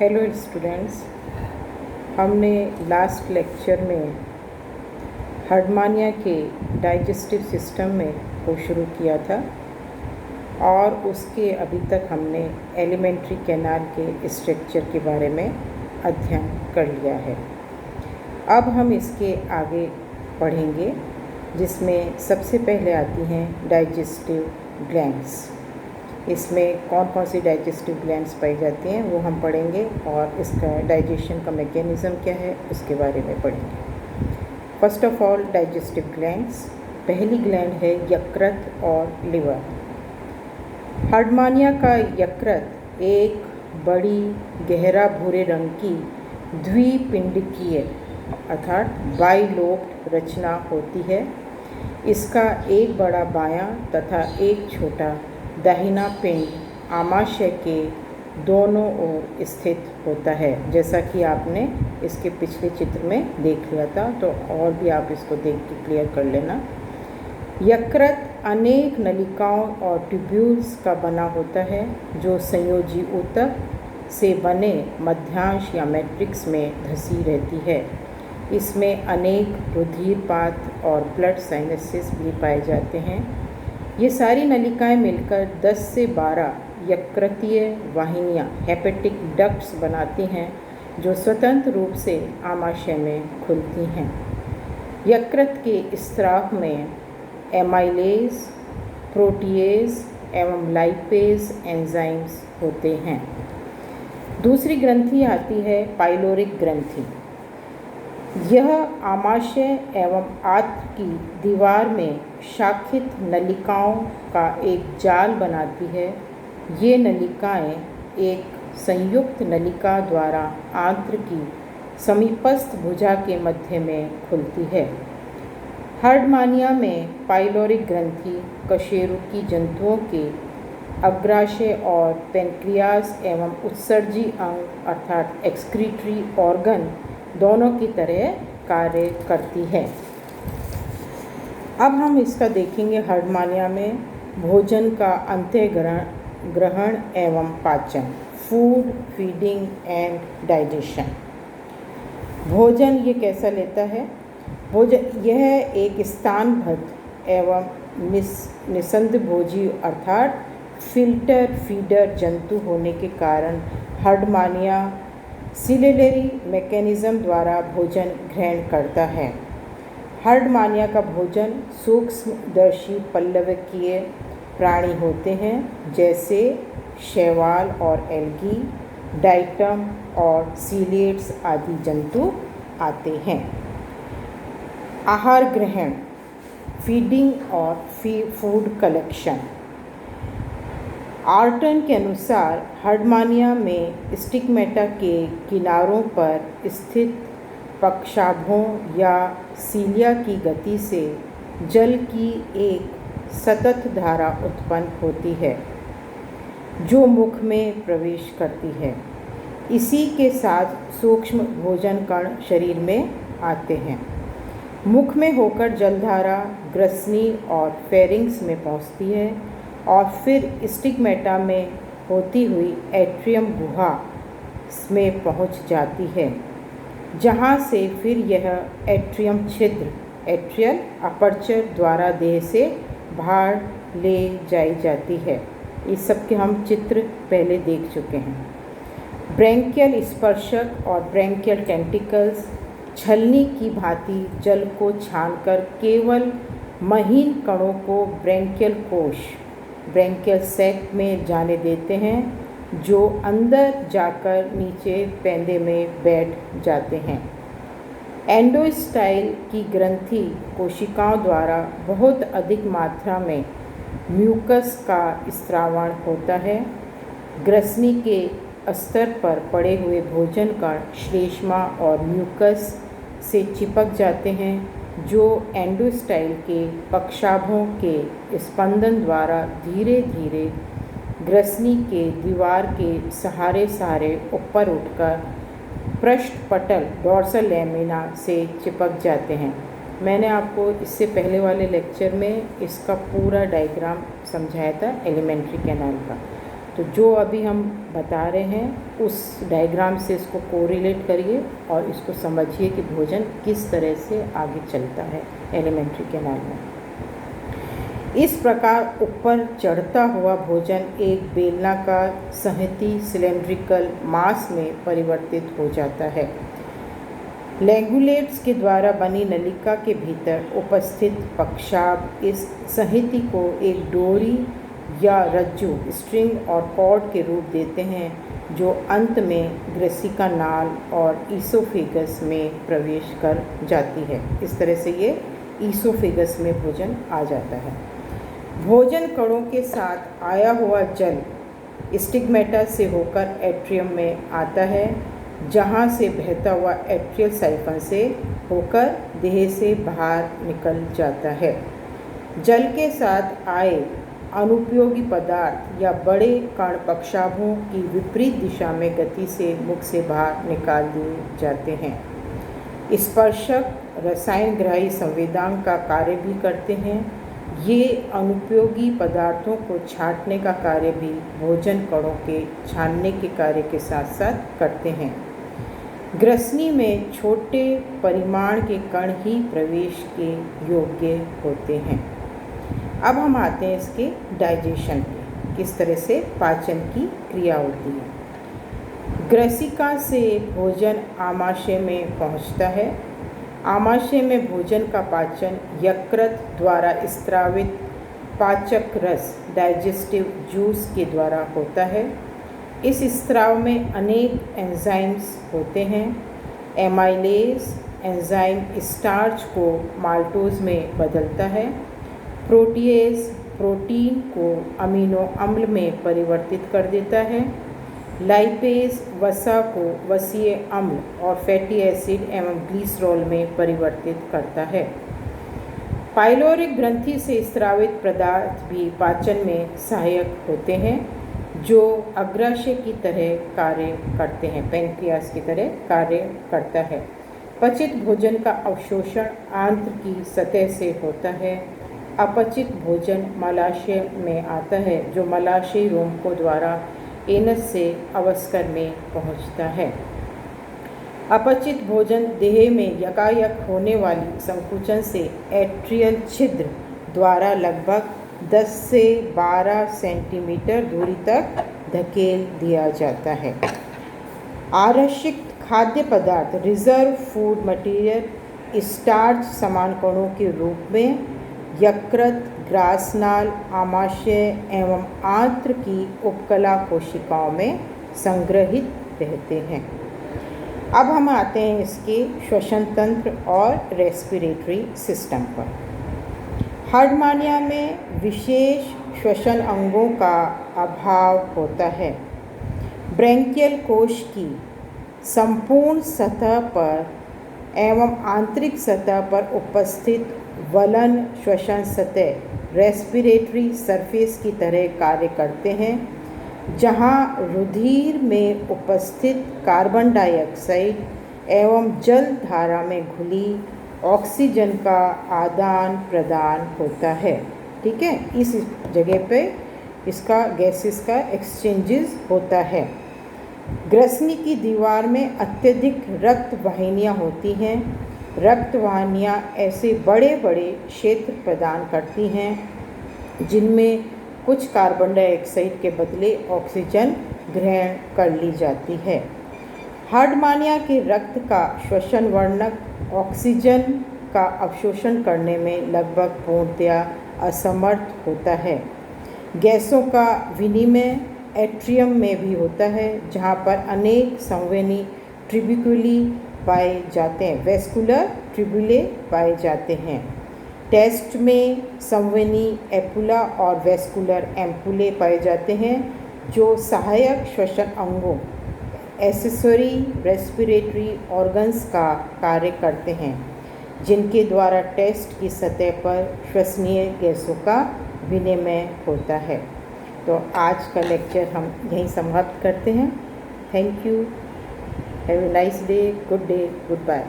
Hello students, हमने last lecture में Herdmania के डाइजेस्टिव सिस्टम में को शुरू किया था और उसके अभी तक हमने एलिमेंट्री कैनाल के स्ट्रक्चर के बारे में अध्ययन कर लिया है। अब हम इसके आगे पढ़ेंगे, जिसमें सबसे पहले आती हैं डाइजेस्टिव ग्लैंड्स। इसमें कौन कौन सी डाइजेस्टिव ग्लैंड्स पाई जाती हैं वो हम पढ़ेंगे और इसका डाइजेशन का मैकेनिज़्म क्या है उसके बारे में पढ़ेंगे। First of all, digestive glands. पहली ग्लैंड है यकृत और लिवर। हर्डमानिया का यकृत एक बड़ी गहरा भूरे रंग की द्विपिंडकीय अर्थात बाइलोब्ड रचना होती है। इसका एक बड़ा बायां तथा एक छोटा दाहिना पिंड आमाशय के दोनों ओर स्थित होता है, जैसा कि आपने इसके पिछले चित्र में देख लिया था, तो और भी आप इसको देख के क्लियर कर लेना। यकृत अनेक नलिकाओं और ट्यूब्यूल्स का बना होता है, जो संयोजी ऊतक से बने मध्यांश या मैट्रिक्स में धसी रहती है। इसमें अनेक रुधिरपात और ब्लड साइनसेस भी पाए जाते हैं। ये सारी नलिकाएं मिलकर 10 से 12 यकृतीय वाहिनियां हेपेटिक डक्ट्स बनाती हैं, जो स्वतंत्र रूप से आमाशय में खुलती हैं। यकृत के स्त्राव में एमाइलेज, प्रोटीएज एवं लाइपेज एंजाइम्स होते हैं। दूसरी ग्रंथि आती है पाइलोरिक ग्रंथि। यह आमाशय एवं आंत्र की दीवार में शाखित नलिकाओं का एक जाल बनाती है। ये नलिकाएं एक संयुक्त नलिका द्वारा आंत्र की समीपस्थ भुजा के मध्य में खुलती है। हर्डमानिया में पाइलोरिक ग्रंथि कशेरुकी जंतुओं के अग्राशय और पेनक्रियास एवं उत्सर्जी अंग अर्थात एक्सक्रीटरी ऑर्गन दोनों की तरह कार्य करती है। अब हम इसका देखेंगे हर्डमानिया में भोजन का अंत्यग्रहण एवं पाचन, फूड फीडिंग एंड डाइजेशन। भोजन ये कैसा लेता है? भोजन यह एक स्थानबद्ध एवं निसंदभोजी अर्थात फिल्टर फीडर जंतु होने के कारण हर्डमानिया सिलेलरी मैकेनिज़्म द्वारा भोजन ग्रहण करता है। हर्डमानिया का भोजन सूक्ष्मदर्शी पल्लवकीय प्राणी होते हैं, जैसे शैवाल और एल्गी, डाइटम और सीलिएट्स आदि जंतु आते हैं। आहार ग्रहण, फीडिंग और फूड कलेक्शन। आर्टन के अनुसार हर्डमानिया में स्टिग्मेटा के किनारों पर स्थित पक्षाभों या सीलिया की गति से जल की एक सतत धारा उत्पन्न होती है, जो मुख में प्रवेश करती है। इसी के साथ सूक्ष्म भोजन कण शरीर में आते हैं। मुख में होकर जलधारा ग्रसनी और फेरिंग्स में पहुंचती है और फिर स्टिग्मेटा में होती हुई एट्रियम गुहा में पहुंच जाती है, जहां से फिर यह एट्रियम छिद्र एट्रियल अपर्चर द्वारा देह से बाहर ले जाई जाती है। इस सब के हम चित्र पहले देख चुके हैं। ब्रैंकियल स्पर्शक और ब्रैंकियल टेंटिकल्स छलनी की भांति जल को छानकर केवल महीन कणों को ब्रैंकियल कोश ब्रैंकियल सैक में जाने देते हैं, जो अंदर जाकर नीचे पैंदे में बैठ जाते हैं। एंडोस्टाइल की ग्रंथि कोशिकाओं द्वारा बहुत अधिक मात्रा में म्यूकस का स्त्रावण होता है। ग्रसनी के स्तर पर पड़े हुए भोजन कण श्लेष्मा और म्यूकस से चिपक जाते हैं, जो एंडोस्टाइल के पक्षाभों के स्पंदन द्वारा धीरे धीरे ग्रसनी के दीवार के सहारे ऊपर उठकर पृष्ठपटल डोर्सल लैमिना से चिपक जाते हैं। मैंने आपको इससे पहले वाले लेक्चर में इसका पूरा डायग्राम समझाया था एलिमेंट्री कैनाल का। तो जो अभी हम बता रहे हैं उस डायग्राम से इसको कोरिलेट करिए और इसको समझिए कि भोजन किस तरह से आगे चलता है एलिमेंट्री कैनाल में। इस प्रकार ऊपर चढ़ता हुआ भोजन एक बेलनाकार संहति सिलेंड्रिकल मास में परिवर्तित हो जाता है। लैंगुलेट्स के द्वारा बनी नलिका के भीतर उपस्थित पक्षाभ इस संहति को एक डोरी या रज्जु स्ट्रिंग और कॉर्ड के रूप देते हैं जो अंत में ग्रेसिका नाल और ईसोफेगस में प्रवेश कर जाती है। इस तरह से ये ईसोफेगस में भोजन आ जाता है। भोजन कणों के साथ आया हुआ जल स्टिग्मेटा से होकर एट्रियम में आता है, जहाँ से बहता हुआ एट्रियल साइफन से होकर देह से बाहर निकल जाता है। जल के साथ आए अनुपयोगी पदार्थ या बड़े कण पक्षाभों की विपरीत दिशा में गति से मुख से बाहर निकाल दिए जाते हैं। स्पर्शक रसायनग्राही संवेदनांग का कार्य भी करते हैं। ये अनुपयोगी पदार्थों को छांटने का कार्य भी भोजन कणों के छानने के कार्य के साथ साथ करते हैं। ग्रसनी में छोटे परिमाण के कण ही प्रवेश के योग्य होते हैं। अब हम आते हैं इसके डाइजेशन पे, किस तरह से पाचन की क्रिया होती है। ग्रसिका से भोजन आमाशय में पहुंचता है। आमाशय में भोजन का पाचन यकृत द्वारा स्रावित पाचक रस डाइजेस्टिव जूस के द्वारा होता है। इस स्राव में अनेक एंजाइम्स होते हैं। एमाइलेज एंजाइम स्टार्च को माल्टोज में बदलता है। प्रोटीएज प्रोटीन को अमीनो अम्ल में परिवर्तित कर देता है। लाइपेज वसा को वसीय अम्ल और फैटी एसिड एवं ग्लिसरॉल में परिवर्तित करता है। पाइलोरिक ग्रंथि से स्रावित पदार्थ भी पाचन में सहायक होते हैं, जो अग्राशय की तरह कार्य करते हैं, पैंक्रियास की तरह कार्य करता है। पचित भोजन का अवशोषण आंत्र की सतह से होता है। अपचित भोजन मलाशय में आता है, जो मलाशयी रोमकों द्वारा एनस से अवस्कर में पहुंचता है। अपचित भोजन देह में यकायक होने वाली संकुचन से एट्रियल छिद्र द्वारा लगभग 10 से 12 सेंटीमीटर दूरी तक धकेल दिया जाता है। आरक्षित खाद्य पदार्थ रिजर्व फूड मटेरियल स्टार्च समान कणों के रूप में यकृत, ग्रासनाल, आमाशय एवं आंत्र की उपकला कोशिकाओं में संग्रहित रहते हैं। अब हम आते हैं इसके श्वसन तंत्र और रेस्पिरेटरी सिस्टम पर। हार्डमानिया में विशेष श्वसन अंगों का अभाव होता है। ब्रैंकियल कोश की संपूर्ण सतह पर एवं आंतरिक सतह पर उपस्थित वलन श्वसन सतह रेस्पिरेटरी सरफेस की तरह कार्य करते हैं, जहां रुधिर में उपस्थित कार्बन डाइऑक्साइड एवं जल धारा में घुली ऑक्सीजन का आदान प्रदान होता है। ठीक है, इस जगह पे इसका गैसेस का एक्सचेंजेस होता है। ग्रसनी की दीवार में अत्यधिक रक्त वाहिनियाँ होती हैं। रक्त वाहिनियाँ ऐसे बड़े बड़े क्षेत्र प्रदान करती हैं जिनमें कुछ कार्बन डाइऑक्साइड के बदले ऑक्सीजन ग्रहण कर ली जाती है। हार्डमानिया के रक्त का श्वसन वर्णक ऑक्सीजन का अवशोषण करने में लगभग पूर्णतया असमर्थ होता है। गैसों का विनिमय एट्रियम में भी होता है, जहाँ पर अनेक संवहनी ट्रिब्यूकुली पाए जाते हैं, वेस्कुलर ट्रिब्यूले पाए जाते हैं। टेस्ट में संवहनी एपुला और वेस्कुलर एम्पुले पाए जाते हैं, जो सहायक श्वसन अंगों एसेसरी रेस्पिरेटरी ऑर्गन्स का कार्य करते हैं, जिनके द्वारा टेस्ट की सतह पर श्वसनीय गैसों का विनिमय होता है। तो आज का लेक्चर हम यहीं समाप्त करते हैं। Thank you. Have a nice day, good bye.